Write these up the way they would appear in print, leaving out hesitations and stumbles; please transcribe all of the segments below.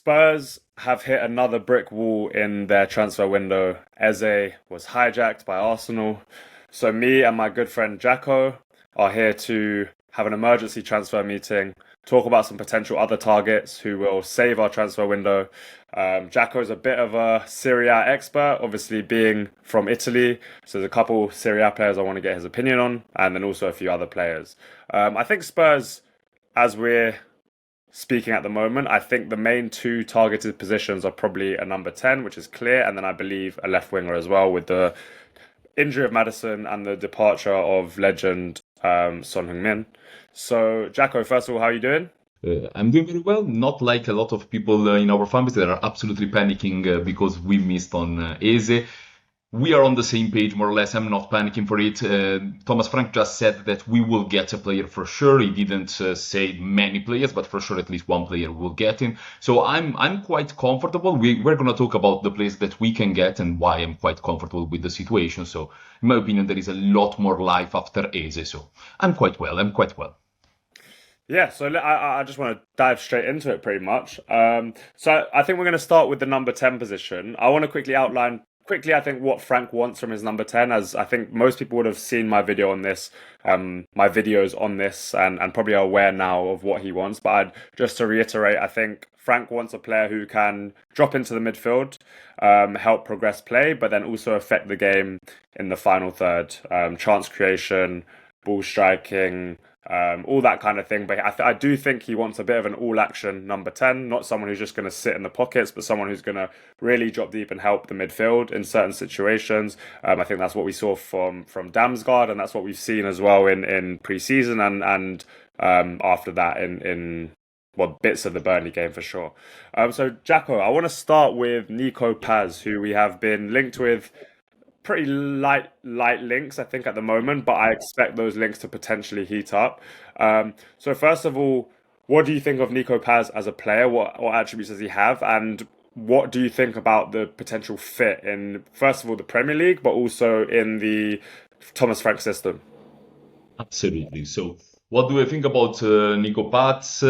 Spurs have hit another brick wall in their transfer window. Eze was hijacked by Arsenal. So me and my good friend Jaco are here to have an emergency transfer meeting, talk about some potential other targets who will save our transfer window. Jaco is a bit of a Serie A expert, obviously being from Italy. So there's a couple Serie A players I want to get his opinion on, and then also a few other players. I think Spurs, as we're speaking at the moment, I think the main two targeted positions are probably a number 10, which is clear, and then I believe a left winger as well, with the injury of Maddison and the departure of legend Son Heung-min. So, Jacko, first of all, how are you doing? I'm doing very well. Not like a lot of people in our families that are absolutely panicking because we missed on Eze. We are on the same page, more or less. I'm not panicking for it. Thomas Frank just said that we will get a player for sure. He didn't say many players, but for sure at least one player will get in. So I'm quite comfortable. We're going to talk about the players that we can get and why I'm quite comfortable with the situation. So in my opinion, there is a lot more life after Eze. So I'm quite well. Yeah, so I just want to dive straight into it pretty much. So I think we're going to start with the number 10 position. I want to quickly outline I think what Frank wants from his number 10, as I think most people would have seen my video on this, my videos on this, and probably are aware now of what he wants. But just to reiterate, I think Frank wants a player who can drop into the midfield, help progress play, but then also affect the game in the final third, chance creation, ball striking, all that kind of thing. But I do think he wants a bit of an all-action number 10, not someone who's just going to sit in the pockets, but someone who's going to really drop deep and help the midfield in certain situations. I think that's what we saw from Damsgaard, and that's what we've seen as well in pre-season and after that in well, bits of the Burnley game for sure. So, Jacko, I want to start with Nico Paz, who we have been linked with pretty light links, I think, at the moment, but I expect those links to potentially heat up. So first of all, what do you think of Nico Paz as a player? What attributes does he have? And what do you think about the potential fit in, first of all, the Premier League, but also in the Thomas Frank system? Absolutely. So what do I think about Nico Paz?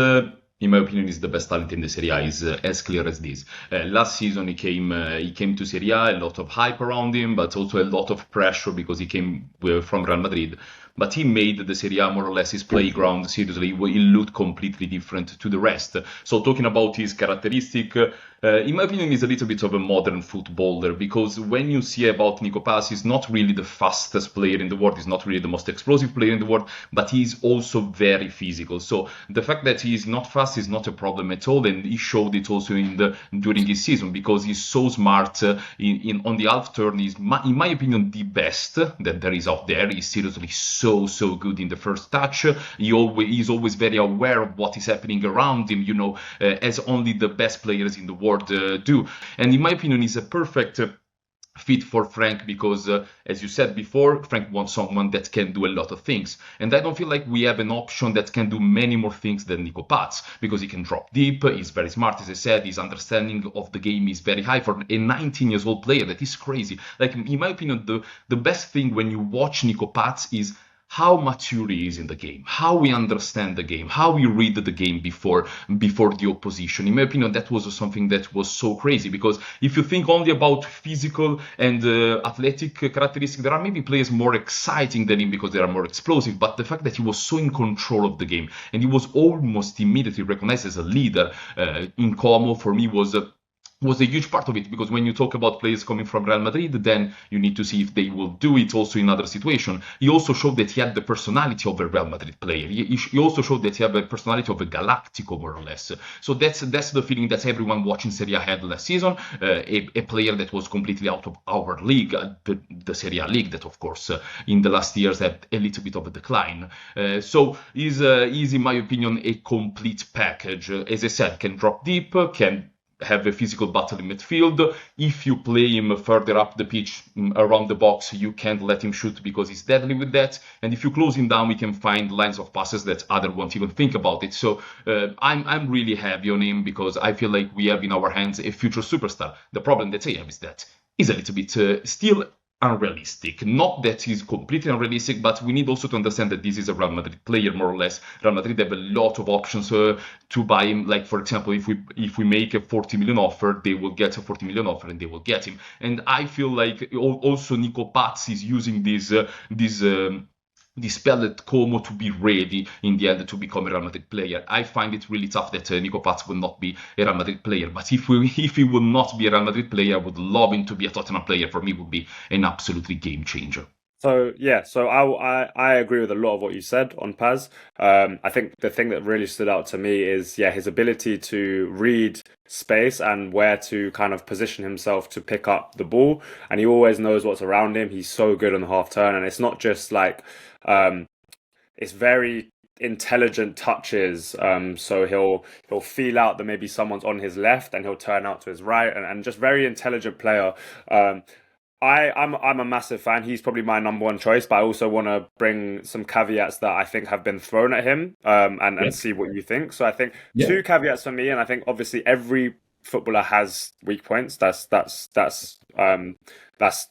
In my opinion, is the best talent in the Serie A. Is as clear as this. Last season, he came to Serie A, a lot of hype around him, but also a lot of pressure because he came from Real Madrid. But he made the Serie A more or less his playground. Seriously, he looked completely different to the rest. So talking about his characteristic, in my opinion, he's a little bit of a modern footballer because when you see about Nico Paz, he's not really the fastest player in the world. He's not really the most explosive player in the world, but he's also very physical. So the fact that he's not fast is not a problem at all, and he showed it also during his season because he's so smart. On the half turn, he's in my opinion the best that there is out there. He's seriously so good in the first touch. He's always very aware of what is happening around him. As only the best players in the world do. And in my opinion, he's a perfect fit for Frank because, as you said before, Frank wants someone that can do a lot of things. And I don't feel like we have an option that can do many more things than Nico Paz because he can drop deep, he's very smart, as I said, his understanding of the game is very high for a 19 years old player. That is crazy. Like, in my opinion, the best thing when you watch Nico Paz is how mature he is in the game, how we understand the game, how we read the game before the opposition. In my opinion, that was something that was so crazy because if you think only about physical and athletic characteristics, there are maybe players more exciting than him because they are more explosive, but the fact that he was so in control of the game and he was almost immediately recognized as a leader in Como, for me was a huge part of it because when you talk about players coming from Real Madrid, then you need to see if they will do it also in other situations. He also showed that he had the personality of a Real Madrid player. He also showed that he had the personality of a Galactico, more or less. So that's the feeling that everyone watching Serie A had last season. A player that was completely out of our league, the Serie A league, that of course in the last years had a little bit of a decline. So he's in my opinion a complete package. As I said, can drop deep, can have a physical battle in midfield. If you play him further up the pitch around the box, you can't let him shoot because he's deadly with that. And if you close him down, we can find lines of passes that other won't even think about it. So I'm really happy on him because I feel like we have in our hands a future superstar. The problem that I have is that he's a little bit still unrealistic. Not that he's completely unrealistic, but we need also to understand that this is a Real Madrid player, more or less. Real Madrid have a lot of options to buy him. Like, for example, if we make a 40 million offer, they will get a 40 million offer and they will get him. And I feel like also Nico Paz is using this spell at Como to be ready in the end to become a Real Madrid player. I find it really tough that Nico Paz will not be a Real Madrid player. But if he will not be a Real Madrid player, I would love him to be a Tottenham player. For me, would be an absolutely game changer. So yeah, so I agree with a lot of what you said on Paz. I think the thing that really stood out to me is his ability to read space and where to kind of position himself to pick up the ball, and he always knows what's around him. He's so good on the half turn, and it's not just like um, it's very intelligent touches. So he'll feel out that maybe someone's on his left, and he'll turn out to his right, and just very intelligent player. Um, I'm a massive fan. He's probably my number one choice, but I also want to bring some caveats that I think have been thrown at him, and Yeah, see what you think. So I think yeah, two caveats for me, and I think obviously every footballer has weak points. That's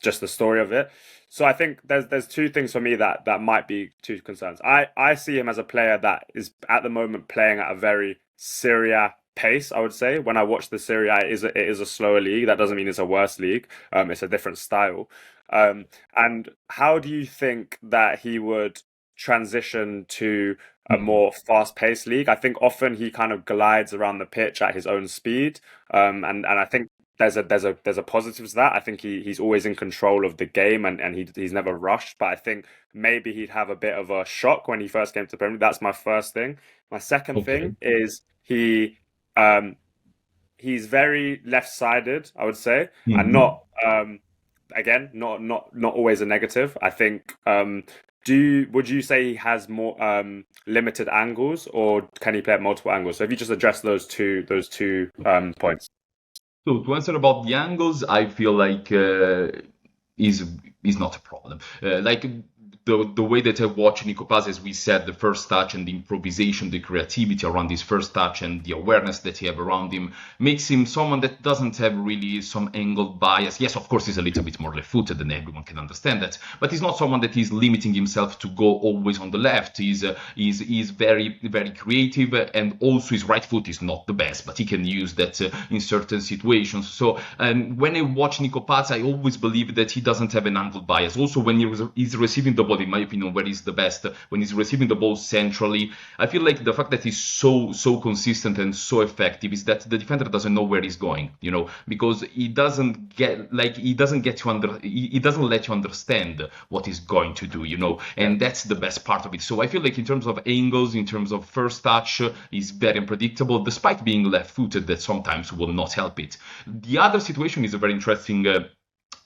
just the story of it. So I think there's two things for me that might be two concerns. I see him as a player that is at the moment playing at a very Serie A pace, I would say. When I watch the Serie A, it is a slower league. That doesn't mean it's a worse league. It's a different style. And how do you think that he would transition to a mhm, more fast-paced league? I think often he kind of glides around the pitch at his own speed, and I think there's a positive to that. I think he's always in control of the game, and he's never rushed. But I think maybe he'd have a bit of a shock when he first came to the Premier League. That's my first thing. My second okay. thing is um, he's very left-sided, I would say, and Mhm. not again, not always a negative. I think would you say he has more limited angles, or can he play at multiple angles? So if you just address those two points. So to answer about the angles, I feel like is is not a problem. Like the way that I watch Nico Paz, as we said, the first touch and the improvisation, the creativity around his first touch and the awareness that he have around him makes him someone that doesn't have really some angle bias. Yes, of course, he's a little bit more left-footed, and everyone can understand that. But he's not someone that is limiting himself to go always on the left. He's very very creative, and also his right foot is not the best, but he can use that in certain situations. So when I watch Nico Paz, I always believe that he doesn't have an angle bias. Also, when he's receiving the ball, in my opinion, where he's the best, when he's receiving the ball centrally, I feel like the fact that he's so consistent and so effective is that the defender doesn't know where he's going, because he doesn't let you understand what he's going to do, Yeah. and that's the best part of it. So I feel like in terms of angles, in terms of first touch, he's very unpredictable, despite being left-footed, that sometimes will not help it. The other situation is a very interesting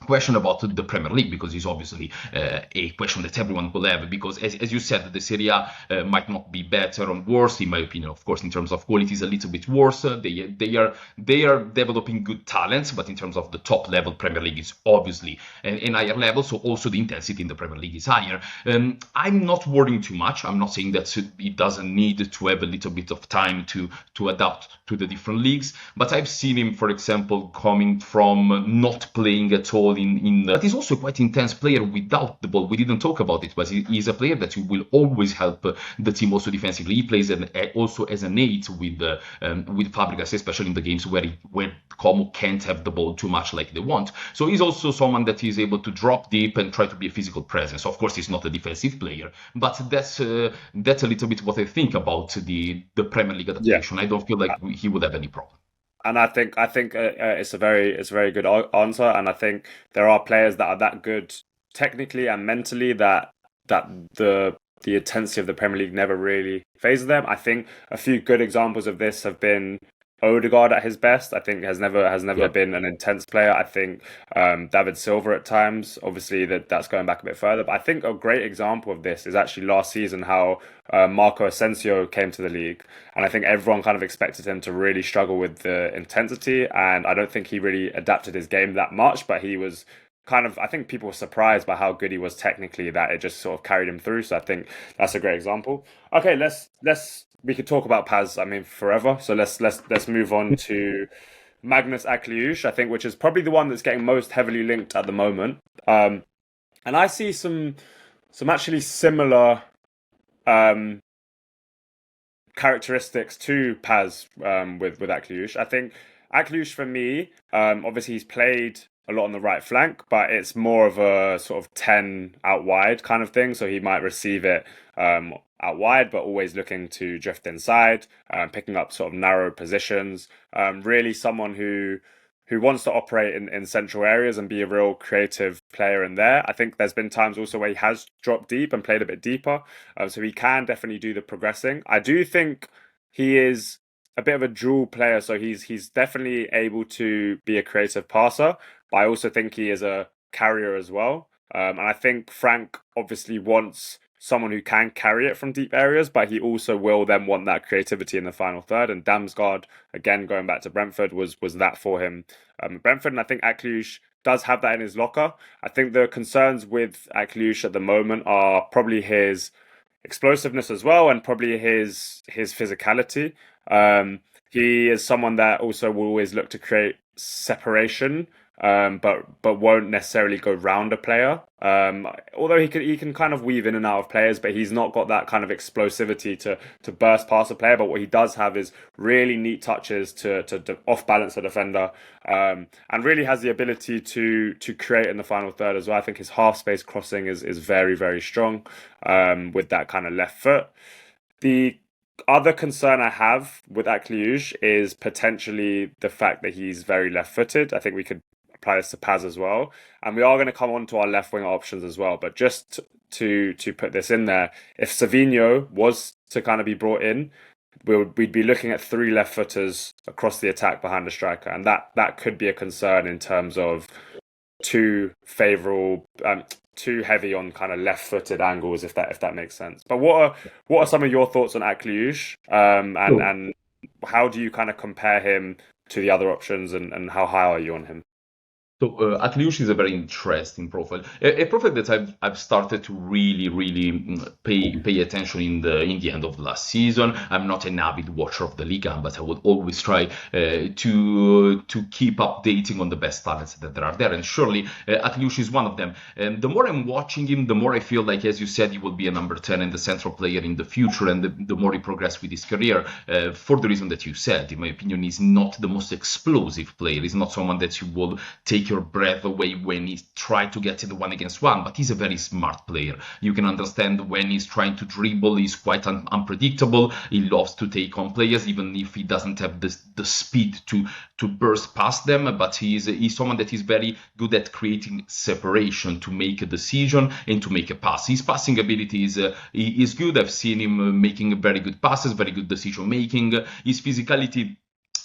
question about the Premier League, because it's obviously a question that everyone will have, because as you said, the Serie A might not be better or worse. In my opinion, of course, in terms of quality is a little bit worse. They are developing good talents, but in terms of the top level, Premier League is obviously an higher level, so also the intensity in the Premier League is higher. I'm not worrying too much. I'm not saying that it doesn't need to have a little bit of time to adapt to the different leagues, but I've seen him, for example, coming from not playing at all but he's also a quite intense player without the ball. We didn't talk about it, but he's a player that will always help the team also defensively. He plays also as an eight with Fabregas, especially in the games where Como can't have the ball too much like they want. So he's also someone that is able to drop deep and try to be a physical presence. Of course, he's not a defensive player, but that's a little bit what I think about the Premier League Yeah. adaptation. I don't feel like he would have any problem. And I think it's a very good answer, and I think there are players that are that good technically and mentally that the intensity of the Premier League never really phases them. I think a few good examples of this have been Odegaard at his best. I think has never Yeah. been an intense player. I think David Silva at times. Obviously that's going back a bit further, but I think a great example of this is actually last season how Marco Asensio came to the league, and I think everyone kind of expected him to really struggle with the intensity, and I don't think he really adapted his game that much, but he was kind of, I think people were surprised by how good he was technically, that it just sort of carried him through. So I think that's a great example. Okay, let's we could talk about Paz, I mean, forever. So let's move on to Magnus Akliouche, I think, which is probably the one that's getting most heavily linked at the moment. And I see some actually similar um, characteristics to Paz with Akliouche. I think Akliouche for me, obviously he's played a lot on the right flank, but it's more of a sort of 10 out wide kind of thing. So he might receive it out wide, but always looking to drift inside, picking up sort of narrow positions. Really someone who wants to operate in central areas and be a real creative player in there. I think there's been times also where he has dropped deep and played a bit deeper. So he can definitely do the progressing. I do think he is a bit of a dual player, so he's definitely able to be a creative passer, but I also think he is a carrier as well. And I think Frank obviously wants someone who can carry it from deep areas, but he also will then want that creativity in the final third. And Damsgaard, again, going back to Brentford, was that for him Brentford. And I think Akliouche does have that in his locker. I think the concerns with Akliouche at the moment are probably his explosiveness as well, and probably his physicality. He is someone that also will always look to create separation, but won't necessarily go round a player. Although he can kind of weave in and out of players, but he's not got that kind of explosivity to burst past a player. But what he does have is really neat touches to off balance a defender, and really has the ability to create in the final third as well. I think his half space crossing is very very strong, with that kind of left foot. The other concern I have with Akliouche is potentially the fact that he's very left-footed. I think we could apply this to Paz as well, and we are going to come on to our left wing options as well. But just to put this in there, if Savinho was to kind of be brought in, we'd be looking at three left footers across the attack behind the striker, and that could be a concern in terms of too favourable, too heavy on kind of left-footed angles, if that makes sense. But what are some of your thoughts on Akliouche, So, and how do you kind of compare him to the other options, and how high are you on him? Akliouche is a very interesting profile, a profile that I've started to really pay attention in the end of last season. I'm not an avid watcher of the Liga, but I would always try to keep updating on the best talents that there are there, and surely Akliouche is one of them. And the more I'm watching him, the more I feel like, as you said, he will be a number 10 and the central player in the future, and the more he progresses with his career, for the reason that you said, in my opinion, he's not the most explosive player. He's not someone that you will take your breath away when he tries to get in the one against one, but he's a very smart player. You can understand when he's trying to dribble, he's quite unpredictable. He loves to take on players, even if he doesn't have the speed to burst past them, but he's someone that is very good at creating separation, to make a decision and to make a pass. His passing ability is good. I've seen him making very good passes, very good decision making. His physicality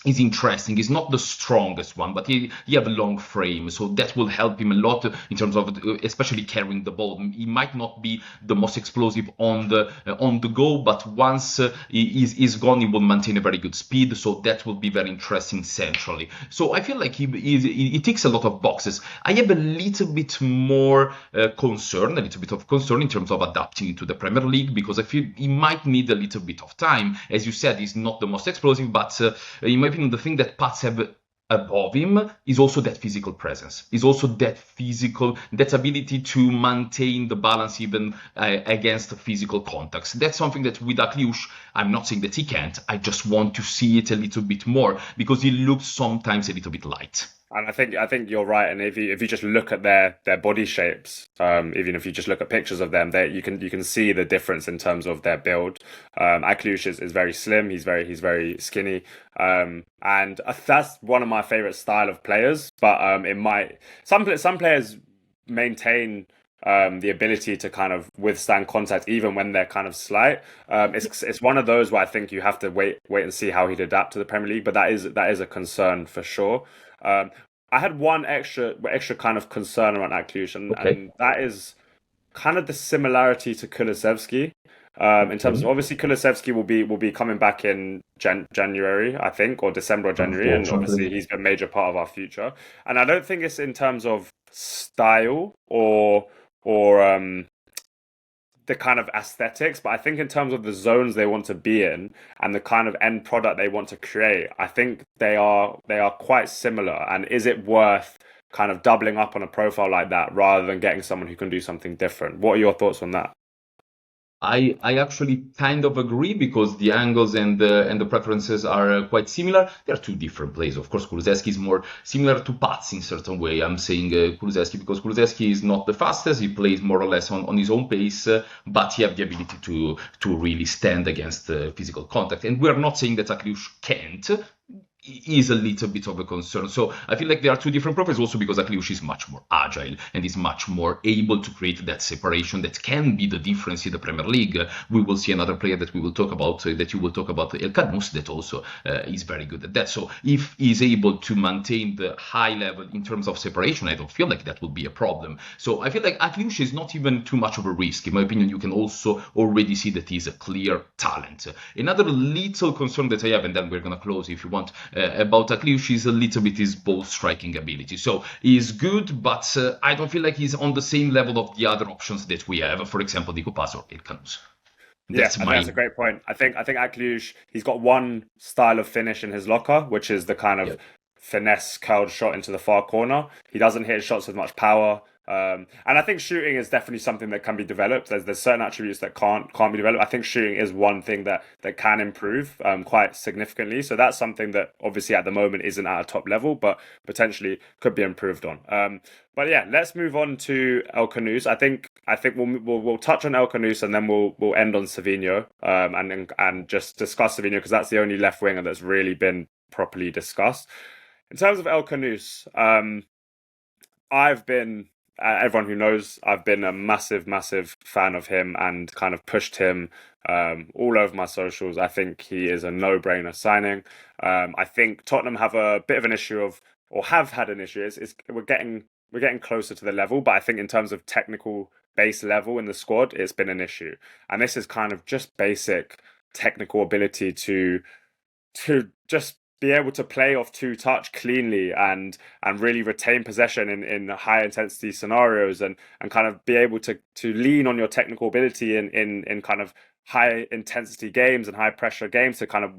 is interesting. He's not the strongest one, but he have a long frame, so that will help him a lot in terms of especially carrying the ball. He might not be the most explosive on the go, but once he's gone, he will maintain a very good speed. So that will be very interesting centrally. So I feel like he ticks a lot of boxes. I have a little bit more concern, a little bit of concern in terms of adapting to the Premier League, because I feel he might need a little bit of time. As you said, he's not the most explosive, but in my opinion, the thing that Pats have above him is also that physical presence, is also that ability to maintain the balance even against physical contacts. That's something that with Akliouche, I'm not saying that he can't, I just want to see it a little bit more, because he looks sometimes a little bit light. And I think you're right. And if you just look at their body shapes, even if you just look at pictures of them, you can see the difference in terms of their build. Akliouche is very slim. He's very skinny. And that's one of my favorite style of players. But it might some players maintain the ability to kind of withstand contact even when they're kind of slight. It's one of those where I think you have to wait and see how he'd adapt to the Premier League. But that is a concern for sure. I had one extra kind of concern around Akliouche, and, Okay. and that is kind of the similarity to Kulusevski. In terms of Okay. obviously Kulusevski will be coming back in January, I think, or December or January, and obviously Unfortunately. he's a major part of our future. And I don't think it's in terms of style or the kind of aesthetics, but I think in terms of the zones they want to be in and the kind of end product they want to create, I think they are quite similar. And is it worth kind of doubling up on a profile like that rather than getting someone who can do something different. What are your thoughts on that? I actually kind of agree because the angles and the preferences are quite similar. They are two different plays. Of course, Kulusevski is more similar to Pats in certain way. I'm saying Kulusevski because Kulusevski is not the fastest. He plays more or less on his own pace, but he have the ability to really stand against physical contact. And we're not saying that Akliouche can't. Is a little bit of a concern. So I feel like there are two different profiles also because Akliouche is much more agile and is much more able to create that separation that can be the difference in the Premier League. We will see another player that we will talk about, that you will talk about, El Khannouss, that also is very good at that. So if he's able to maintain the high level in terms of separation, I don't feel like that will be a problem. So I feel like Akliouche is not even too much of a risk. In my opinion, you can also already see that he's a clear talent. Another little concern that I have, and then we're going to close if you want, about Akliouche is a little bit his ball striking ability. So he's good, but I don't feel like he's on the same level of the other options that we have. For example, Nico Paz or El Khannouss. Yeah, I think that's a great point. I think Akliouche, he's got one style of finish in his locker, which is the kind of Yeah. finesse curled shot into the far corner. He doesn't hit shots with much power. And I think shooting is definitely something that can be developed. There's certain attributes that can't be developed. I think shooting is one thing that can improve quite significantly. So that's something that obviously at the moment isn't at a top level, but potentially could be improved on. But yeah, let's move on to El Khannouss. I think we'll touch on El Khannouss and then we'll end on Savinho and just discuss Savinho because that's the only left winger that's really been properly discussed. In terms of El Khannouss, I've been everyone who knows I've been a massive fan of him and kind of pushed him all over my socials. I think he is a no-brainer signing. I think Tottenham have a bit of an issue or have had an issue. We're getting closer to the level, but I think in terms of technical base level in the squad, it's been an issue. And this is kind of just basic technical ability to just be able to play off two touch cleanly and really retain possession in high intensity scenarios and kind of be able to lean on your technical ability in kind of high intensity games and high pressure games to kind of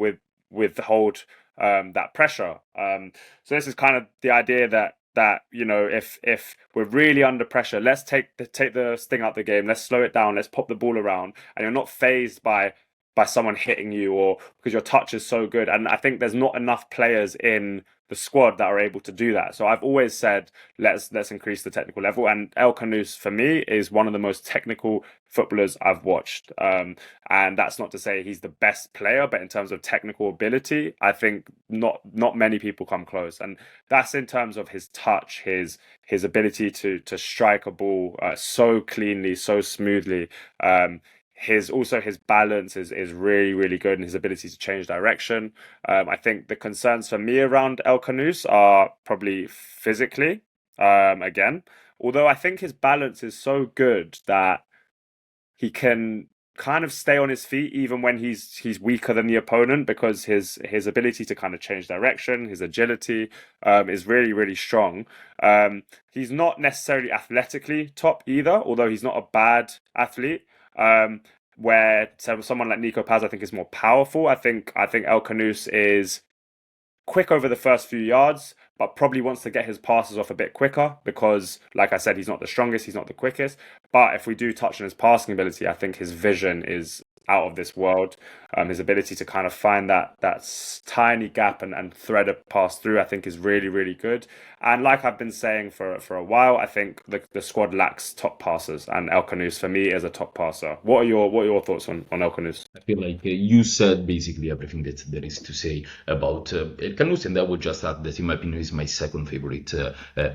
withhold that pressure. So this is kind of the idea that if we're really under pressure, let's take the sting out the game, let's slow it down, let's pop the ball around, and you're not phased by someone hitting you or because your touch is so good. And I think there's not enough players in the squad that are able to do that. So I've always said let's increase the technical level. And El Khannouss for me is one of the most technical footballers I've watched. And that's not to say he's the best player, but in terms of technical ability, I think not many people come close. And that's in terms of his touch, his ability to strike a ball so cleanly, so smoothly. His balance is really good and his ability to change direction. I think the concerns for me around El Khannouss are probably physically, again. Although I think his balance is so good that he can kind of stay on his feet even when he's weaker than the opponent because his ability to kind of change direction, his agility, is really strong. He's not necessarily athletically top either, although he's not a bad athlete. Where someone like Nico Paz, I think, is more powerful. I think El Khannouss is quick over the first few yards, but probably wants to get his passes off a bit quicker because, like I said, he's not the strongest, he's not the quickest. But if we do touch on his passing ability, I think his vision is out of this world. His ability to kind of find that tiny gap and thread a pass through, I think, is really good. And like I've been saying for a while, I think the squad lacks top passers, and El Khannouss for me is a top passer. What are your thoughts on El Khannouss? I feel like you said basically everything that there is to say about El Khannouss, and I would just add that, in my opinion, is my second favorite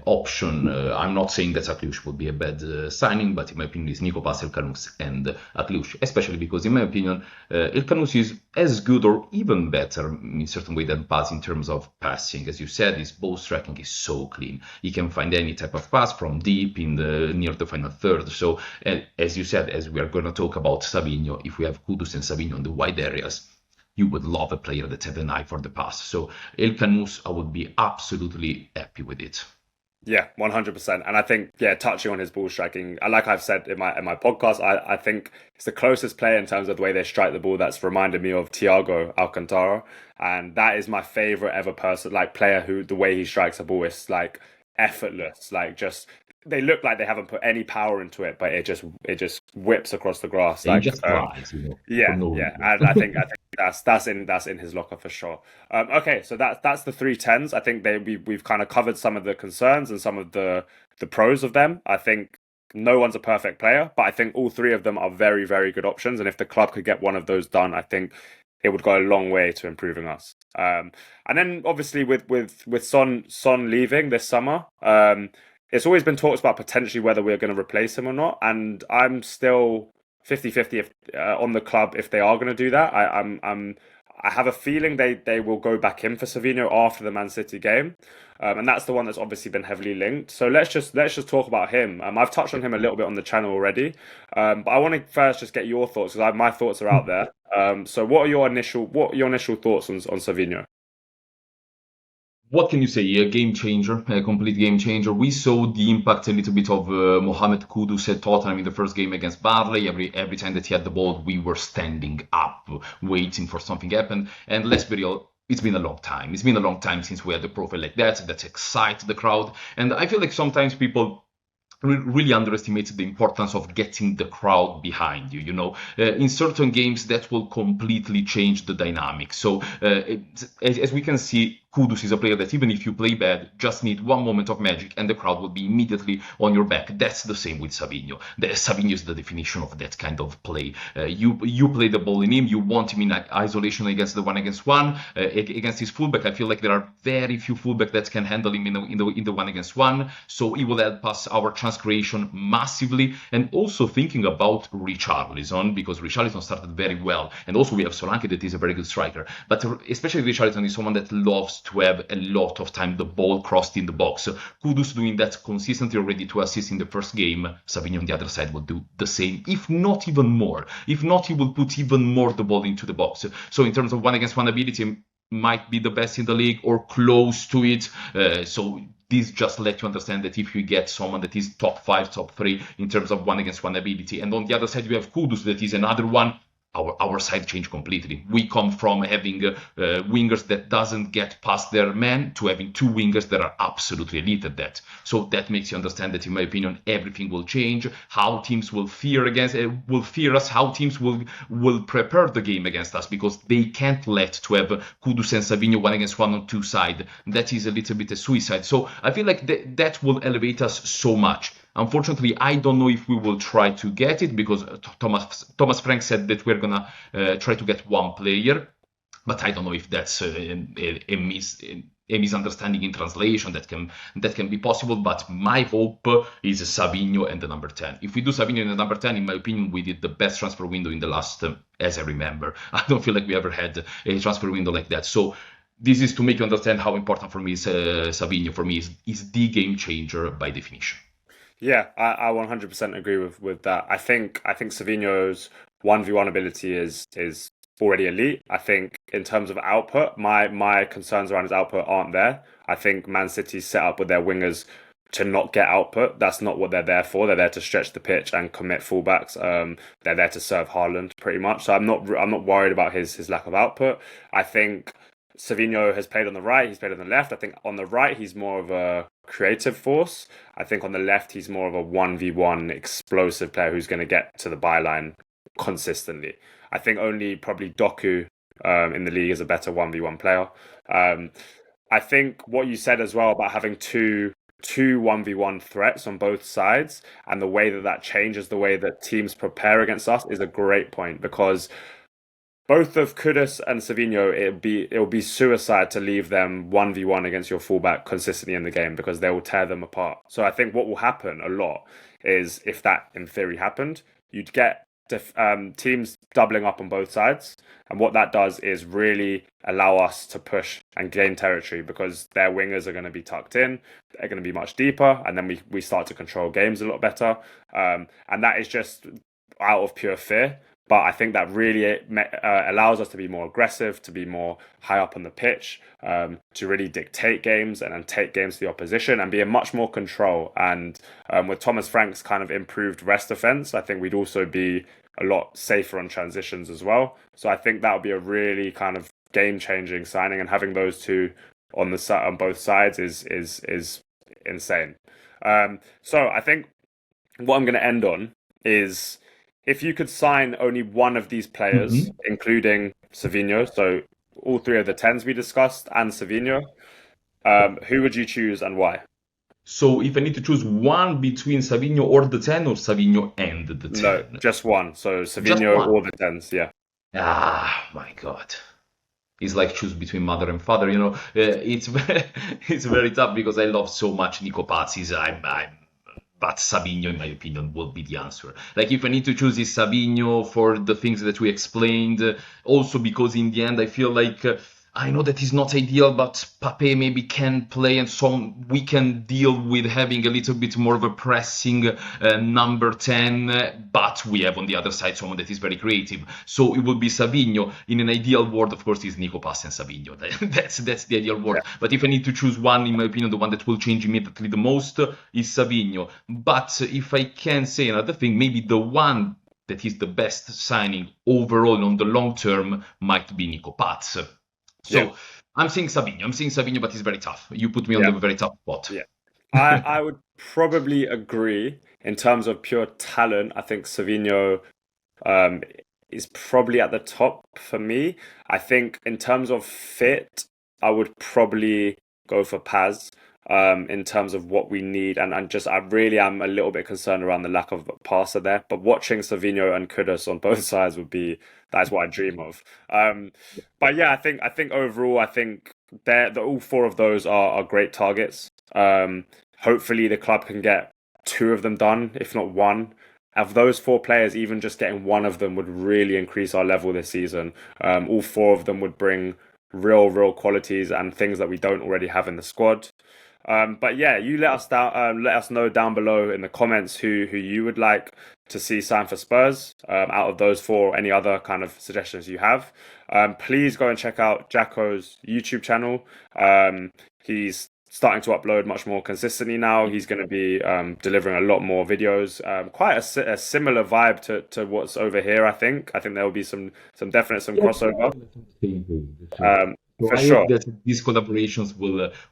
option. I'm not saying that Akliouche would be a bad signing, but in my opinion, it's Nico Paz, El Khannouss, and Akliouche, especially because, in my opinion, El Khannouss is as good or even better in a certain way than Paz in terms of passing. As you said, his ball striking is so clean. He can find any type of pass from deep in the near the final third. So, as you said, as we are going to talk about Savinho, if we have Kudus and Savinho in the wide areas, you would love a player that has an eye for the pass. So El Khannouss, I would be absolutely happy with it. Yeah, 100%. And I think, yeah, touching on his ball striking, like I've said in my podcast, I think it's the closest player in terms of the way they strike the ball that's reminded me of Thiago Alcantara. And that is my favorite ever person, like player who, the way he strikes a ball is like effortless. Like just they look like they haven't put any power into it, but it just whips across the grass. He Like just flies, for yeah, no yeah, reason. and I think that's in his locker for sure. Okay, so that's the three tens. I think we've kind of covered some of the concerns and some of the pros of them. I think no one's a perfect player, but I think all three of them are very, very good options. And if the club could get one of those done, I think it would go a long way to improving us. And then obviously with Son leaving this summer, it's always been talks about potentially whether we're going to replace him or not. And I'm still 50-50 if on the club if they are going to do that. I have a feeling they will go back in for Savinho after the Man City game, and that's the one that's obviously been heavily linked. So let's just talk about him. I've touched on him a little bit on the channel already, but I want to first just get your thoughts because my thoughts are out there. So what are your initial thoughts on Savinho? What can you say? A game changer, a complete game changer. We saw the impact a little bit of Mohamed Kudus at Tottenham in the first game against Barley. Every time that he had the ball, we were standing up, waiting for something to happen. And let's be real, it's been a long time. It's been a long time since we had a profile like that excites the crowd. And I feel like sometimes people really underestimated the importance of getting the crowd behind you. In certain games that will completely change the dynamic. So as we can see, Kudus is a player that even if you play bad, just need one moment of magic and the crowd will be immediately on your back. That's the same with Savinho. Savinho is the definition of that kind of play. You play the ball in him, you want him in isolation against the one against one, against his fullback. I feel like there are very few fullback that can handle him in the one against one. So he will help us our chance creation massively. And also thinking about Richarlison, because Richarlison started very well. And also we have Solanke that is a very good striker. But especially Richarlison is someone that loves to have a lot of time the ball crossed in the box. Kudus doing that consistently already to assist in the first game. Savinho on the other side will do the same, if not even more. If not, he will put even more the ball into the box. So in terms of one against one ability, might be the best in the league or close to it. So this just let you understand that if you get someone that is top 5, top 3 in terms of one against one ability, and on the other side you have Kudus that is another one, our side changed completely. We come from having wingers that doesn't get past their man to having two wingers that are absolutely elite at that. So that makes you understand that, in my opinion, everything will change. How teams will fear us. How teams will prepare the game against us, because they can't let to have Kudus and Savinho one against one on two sides. That is a little bit a suicide. So I feel like that will elevate us so much. Unfortunately, I don't know if we will try to get it, because Thomas Frank said that we're gonna try to get one player, but I don't know if that's a misunderstanding in translation that can be possible. But my hope is Savinho and the number 10. If we do Savinho and the number 10, in my opinion, we did the best transfer window in the last, as I remember. I don't feel like we ever had a transfer window like that. So this is to make you understand how important for me is Savinho. For me, is the game changer by definition. Yeah, I 100% agree with that. I think Savinho's 1v1 ability is already elite. I think in terms of output, my concerns around his output aren't there. I think Man City's set up with their wingers to not get output. That's not what they're there for. They're there to stretch the pitch and commit fullbacks. They're there to serve Haaland pretty much. So I'm not worried about his lack of output. I think Savinho has played on the right, he's played on the left. I think on the right, he's more of a creative force. I think on the left, he's more of a 1v1 explosive player who's going to get to the byline consistently. I think only probably Doku in the league is a better 1v1 player. Um, I think what you said as well about having two 1v1 threats on both sides and the way that changes the way that teams prepare against us is a great point, because both of Kudus and Savinho, it'll be suicide to leave them 1v1 against your fullback consistently in the game, because they will tear them apart. So I think what will happen a lot is, if that in theory happened, you'd get teams doubling up on both sides. And what that does is really allow us to push and gain territory, because their wingers are going to be tucked in, they're going to be much deeper, and then we start to control games a lot better. And that is just out of pure fear. But I think that really allows us to be more aggressive, to be more high up on the pitch, to really dictate games and take games to the opposition and be in much more control. And with Thomas Frank's kind of improved rest defense, I think we'd also be a lot safer on transitions as well. So I think that would be a really kind of game-changing signing, and having those two on both sides is insane. So I think what I'm going to end on is if you could sign only one of these players, Mhm. including Savinho, so all three of the tens we discussed and Savinho, who would you choose and why? So if I need to choose one between Savinho or the 10 or Savinho and the No, 10, just one. So just Savinho one. or the tens, yeah. Ah, my God. It's like choose between mother and father, you know. It's it's very tough because I love so much Nico Paz. But Savinho, in my opinion, will be the answer. Like if I need to choose, is Savinho for the things that we explained. Also because in the end, I feel like I know that is not ideal, but Pape maybe can play, and some we can deal with having a little bit more of a pressing number 10. But we have on the other side someone that is very creative. So it would be Savinho. In an ideal world, of course, is Nico Pass and Savinho. That's the ideal Yeah. world. But if I need to choose one, in my opinion, the one that will change immediately the most is Savinho. But if I can say another thing, maybe the one that is the best signing overall on the long term might be Nico Paz. Yeah. So I'm saying Savinho. I'm saying Savinho, but it's very tough. You put me on Yeah. the very tough spot. Yeah. I would probably agree in terms of pure talent. I think Savinho um, is probably at the top for me. I think in terms of fit, I would probably go for Paz. In terms of what we need, and just I really am a little bit concerned around the lack of a passer there. But watching Savinho and Kudus on both sides would be that's what I dream of. But yeah, I think overall, I think all four of those are great targets. Hopefully the club can get two of them done, if not one. Of those four players, even just getting one of them would really increase our level this season. All four of them would bring real qualities and things that we don't already have in the squad. But yeah, you let us know down below in the comments who you would like to see sign for Spurs. Out of those four, any other kind of suggestions you have. Please go and check out Jaco's YouTube channel. He's starting to upload much more consistently now. He's going to be delivering a lot more videos. Quite a similar vibe to what's over here. I think there will be some Yeah, crossover. same thing, for sure. Um, So for I hope sure. that these collaborations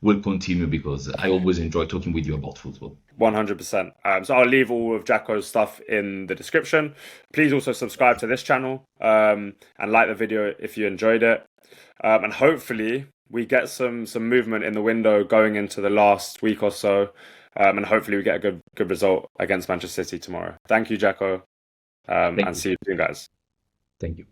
will continue because I always enjoy talking with you about football. 100%. So I'll leave all of Jaco's stuff in the description. Please also subscribe to this channel and like the video if you enjoyed it. And hopefully we get some movement in the window going into the last week or so. And hopefully we get a good result against Manchester City tomorrow. Thank you, Jaco. Thank And you. see you soon, guys. Thank you.